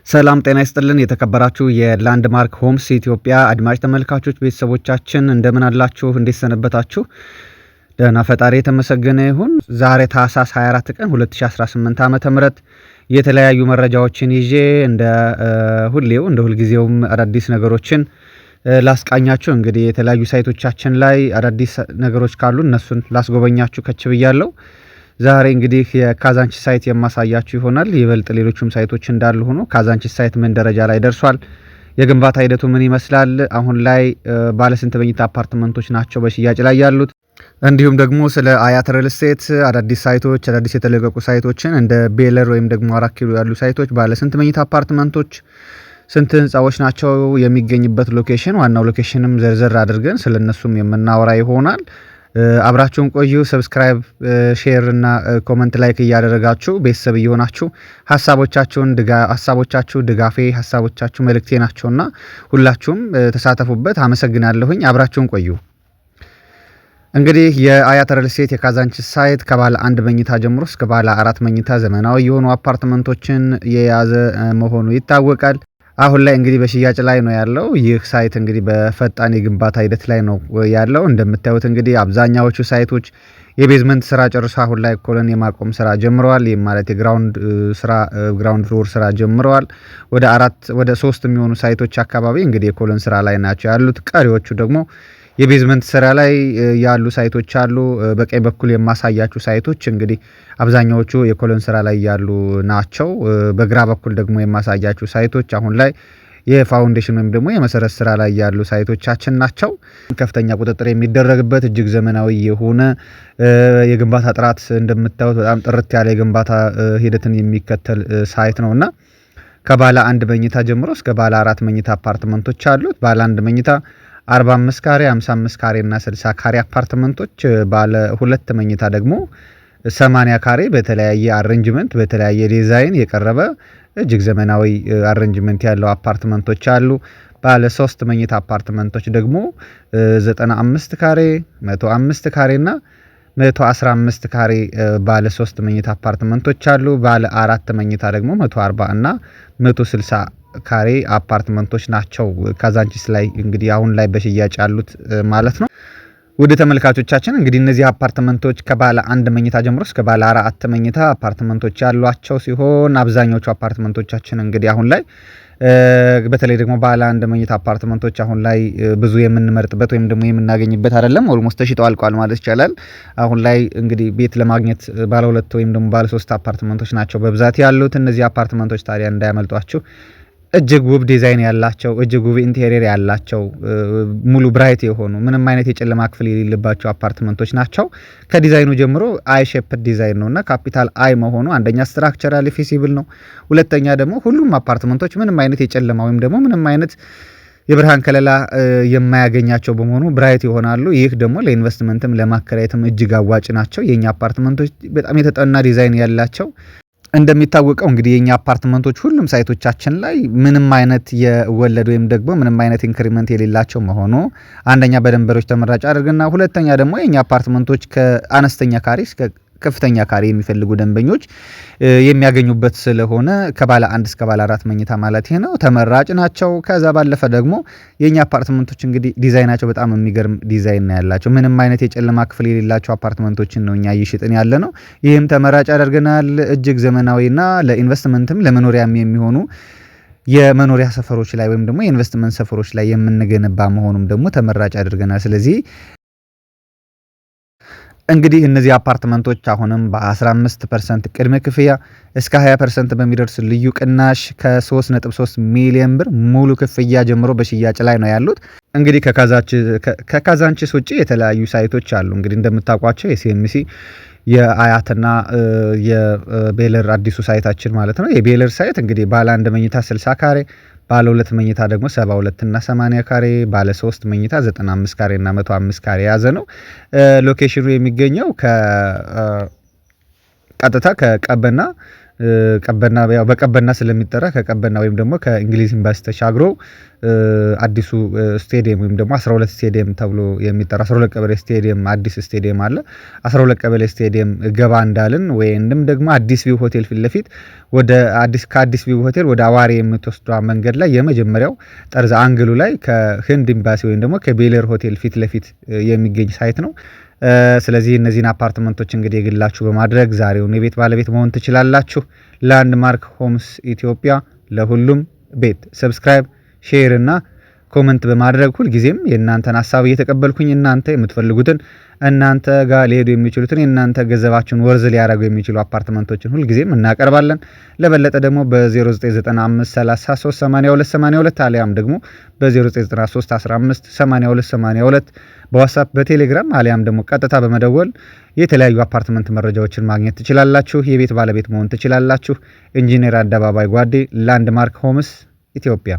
ሰላም ጤና ይስጥልን የተከበራችሁ የላንድማርክ ሆምስ ኢትዮጵያ አድማጭ ተመልካቾች ቤተሰቦቻችን እንደምን አላችሁ? እንዴት ሰነበታችሁ? ደህና ፈጣሪ የተመሰገነ ይሁን። ዛሬ ታህሳስ 24 ቀን 2018 ዓ.ም የተለያዩ መረጃዎችን ይዤ እንደ ሁልጊዜውም አዳዲስ ነገሮችን ላስቃኛችሁ። እንግዲህ የተለያዩ ሳይቶቻችን ላይ አዳዲስ ነገሮች ካሉ እነሱን ላስጎበኛችሁ ከች ብያለሁ። ዛሬ እንግዲህ የካዛንቺስ ሳይት የማሳያችሁ ይሆናል። ይበልጥ ሌሎችም ሳይቶች እንዳሉ ሆኖ ካዛንቺስ ሳይት ምን ደረጃ ላይ ደርሷል፣ የግንባታ ሂደቱ ምን ይመስላል፣ አሁን ላይ ባለ ስንት መኝታ አፓርትመንቶች ናቸው በሽያጭ ላይ ያሉት፣ እንዲሁም ደግሞ ስለ አያት ሪል ስቴት አዳዲስ ሳይቶች፣ አዳዲስ የተለቀቁ ሳይቶችን እንደ ቤለር ወይም ደግሞ 4 ኪሎ ያሉ ሳይቶች ባለ ስንት መኝታ አፓርትመንቶች፣ ስንት ህንጻዎች ናቸው፣ የሚገኝበት ሎኬሽን፣ ዋናው ሎኬሽንም ዘርዘር አድርገን ስለነሱም የምናወራ ይሆናል። አብራችሁን ቆዩ። ሰብስክራይብ፣ ሼር እና ኮሜንት ላይክ እያደረጋችሁ ቤተሰብ እየሆናችሁ ሐሳቦቻችሁ ድጋፌ፣ ሐሳቦቻችሁ መልእክቴ ናቸውና ሁላችሁም ተሳተፉበት። አመሰግናለሁኝ። አብራችሁን ቆዩ። እንግዲህ የአያት ሪል ስቴት የካዛንቺስ ሳይት ከባለ 1 መኝታ ጀምሮ እስከ ባለ 4 መኝታ ዘመናዊ የሆኑ አፓርትመንቶችን የያዘ መሆኑ ይታወቃል። አሁን ላይ እንግዲህ በሽያጭ ላይ ነው ያለው። ይህ ሳይት እንግዲህ በፈጣን የግንባታ ሂደት ላይ ነው ያለው። እንደምታዩት እንግዲህ አብዛኛዎቹ ሳይቶች የቤዝመንት ስራ ጨርሶ አሁን ላይ ኮለን የማቆም ስራ ጀምረዋል። ይህ ማለት ግራውንድ ፍሎር ስራ ጀምረዋል። ወደ 3 የሚሆኑ ሳይቶች አካባቢ እንግዲህ የኮለን ስራ ላይ ናቸው ያሉት። ቀሪዎቹ ደግሞ የቤዝመንት ስራ ላይ ያሉ ሳይቶች አሉ። በቀኝ በኩል የማሳያችሁ ሳይቶች እንግዲህ አብዛኛዎቹ የኮለን ስራ ላይ ያሉ ናቸው። በግራ በኩል ደግሞ የማሳያችሁ ሳይቶች አሁን ላይ የፋውንዴሽን ወይም ደግሞ የመሰረት ስራ ላይ ያሉ ሳይቶቻችን ናቸው። ከፍተኛ ቁጥጥር የሚደረግበት እጅግ ዘመናዊ የሆነ የግንባታ ጥራት እንደምታዩት በጣም ጥርት ያለ የግንባታ ሂደትን የሚከተል ሳይት ነውና ከባለ 1 መኝታ ጀምሮ እስከ ባለ 4 መኝታ አፓርትመንቶች አሉት። ባለ 1 መኝታ 45 ካሬ፣ 55 ካሬ እና 60 ካሬ አፓርትመንቶች፣ ባለ 2 መኝታ ደግሞ 80 ካሬ በተለያየ አሬንጅመንት በተለያየ ዲዛይን የቀረበ እጅግ ዘመናዊ አሬንጅመንት ያለው አፓርትመንቶች አሉ። ባለ 3 መኝታ አፓርትመንቶች ደግሞ 95 ካሬ፣ 105 ካሬ እና 115 ካሬ ባለ 3 መኝታ አፓርትመንቶች አሉ። ባለ 4 መኝታ ደግሞ 140 እና 160 ካሬ አፓርትመንቶች ናቸው ካዛንቺስ ላይ እንግዲህ አሁን ላይ በሽያጭ ያሉት ማለት ነው። ወደ ተመልካቾቻችን እንግዲህ እነዚህ አፓርትመንቶች ከባለ 1 መኝታ ጀምሮ እስከ ባለ 4 መኝታ አፓርትመንቶች ያሏቸው ሲሆን አብዛኞቹ አፓርትመንቶቻችን እንግዲህ አሁን ላይ በተለይ ደግሞ ባለ 1 መኝታ አፓርትመንቶች አሁን ላይ ብዙ የምንመርጥበት ወይም ደግሞ የምናገኝበት አይደለም። ኦልሞስት ተሽጠው አልቋል ማለት ይቻላል። አሁን ላይ እንግዲህ ቤት ለማግኘት ባለ 2 ወይም ደግሞ ባለ 3 አፓርትመንቶች ናቸው በብዛት ያሉት። እነዚህ አፓርትመንቶች ታዲያ እንዳያመልጧችሁ እጅግ ውብ ዲዛይን ያላቸው፣ እጅግ ውብ ኢንቴሪየር ያላቸው፣ ሙሉ ብራይት የሆኑ ምንም አይነት የጨለማ ክፍል የሌለባቸው አፓርትመንቶች ናቸው። ከዲዛይኑ ጀምሮ አይ ሼፕድ ዲዛይን ነውና ካፒታል አይ መሆኑ አንደኛ ስትራክቸራሊ ፊዚብል ነው። ሁለተኛ ደግሞ ሁሉም አፓርትመንቶች ምንም አይነት የጨለማ ወይም ደግሞ ምንም አይነት የብርሃን ከለላ የማያገኛቸው በመሆኑ ብራይት ይሆናሉ። ይህ ደግሞ ለኢንቨስትመንትም ለማከራየትም እጅግ አዋጭ ናቸው። የኛ አፓርትመንቶች በጣም የተጠና ዲዛይን ያላቸው። እንደሚታወቀው እንግዲህ የኛ አፓርትመንቶች ሁሉም ሳይቶቻችን ላይ ምንም አይነት የወለድ ወይም ደግሞ ምንም አይነት ኢንክሪመንት የሌላቸው መሆኑ አንደኛ በደንበሮች ተመራጭ አድርገና፣ ሁለተኛ ደግሞ የኛ አፓርትመንቶች ከአነስተኛ ካሬ እስከ ከፍተኛ ካሬ የሚፈልጉ ደንበኞች የሚያገኙበት ስለሆነ ከባለ 1 እስከ ባለ 4 መኝታ ማለት ይሄ ነው ተመራጭ ናቸው። ከዛ ባለፈ ደግሞ የኛ አፓርትመንቶች እንግዲህ ዲዛይናቸው በጣም የሚገርም ዲዛይን ነው ያላቸው። ምንም አይነት የጨለማ ክፍል የሌላቸው አፓርትመንቶችን ነው እኛ እየሸጥን ያለ ነው። ይህም ተመራጭ ያደርገናል። እጅግ ዘመናዊና ለኢንቨስትመንትም ለመኖሪያም የሚሆኑ የመኖሪያ ሰፈሮች ላይ ወይም ደግሞ የኢንቨስትመንት ሰፈሮች ላይ የምንገነባ መሆኑም ደግሞ ተመራጭ ያደርገናል። ስለዚህ እንግዲህ እነዚህ አፓርትመንቶች አሁንም በ15% ቅድመ ክፍያ እስከ 20% በሚደርስ ልዩ ቅናሽ ከ3.3 ሚሊዮን ብር ሙሉ ክፍያ ጀምሮ በሽያጭ ላይ ነው ያሉት። እንግዲህ ከካዛንቺስ ውጪ የተለያዩ ሳይቶች አሉ። እንግዲህ እንደምታውቋቸው የሲኤምሲ የአያትና የቤለር አዲሱ ሳይታችን ማለት ነው። የቤለር ሳይት እንግዲህ ባለ 1 መኝታ 60 ካሬ፣ ባለ 2 መኝታ ደግሞ 72 እና 80 ካሬ፣ ባለ 3 መኝታ 95 ካሬ እና 105 ካሬ የያዘ ነው። ሎኬሽኑ የሚገኘው ቀጥታ ከቀበና ቀበና ያው በቀበና ስለሚጠራ ከቀበና ወይም ደግሞ ከእንግሊዝ ኤምባሲ ተሻግሮ አዲሱ ስቴዲየም ወይም ደግሞ 12 ስቴዲየም ተብሎ የሚጠራ 12 ቀበሌ ስቴዲየም አዲስ ስቴዲየም አለ። 12 ቀበሌ ስቴዲየም ገባ እንዳልን ወይንም ደግሞ አዲስ ቪው ሆቴል ፊት ለፊት ወደ ከአዲስ ቪው ሆቴል ወደ አዋሬ የምትወስደው መንገድ ላይ የመጀመሪያው ጠርዝ አንግሉ ላይ ከህንድ ኤምባሲ ወይም ደግሞ ከቤሌር ሆቴል ፊት ለፊት የሚገኝ ሳይት ነው። ስለዚህ እነዚህን አፓርትመንቶች እንግዲህ የግላችሁ በማድረግ ዛሬውን የቤት ባለቤት መሆን ትችላላችሁ። ላንድማርክ ሆምስ ኢትዮጵያ ለሁሉም ቤት ሰብስክራይብ፣ ሼር እና ኮመንት በማድረግ ሁልጊዜም የእናንተን ሀሳብ እየተቀበልኩኝ እናንተ የምትፈልጉትን እናንተ ጋር ሊሄዱ የሚችሉትን የእናንተ ገንዘባችሁን ወርዝ ሊያደርጉ የሚችሉ አፓርትመንቶችን ሁልጊዜም እናቀርባለን። ለበለጠ ደግሞ በ0995338282 አሊያም ደግሞ በ0993158282 በዋትስአፕ በቴሌግራም አሊያም ደግሞ ቀጥታ በመደወል የተለያዩ አፓርትመንት መረጃዎችን ማግኘት ትችላላችሁ። የቤት ባለቤት መሆን ትችላላችሁ። ኢንጂነር አደባባይ ጓዴ ላንድማርክ ሆምስ ኢትዮጵያ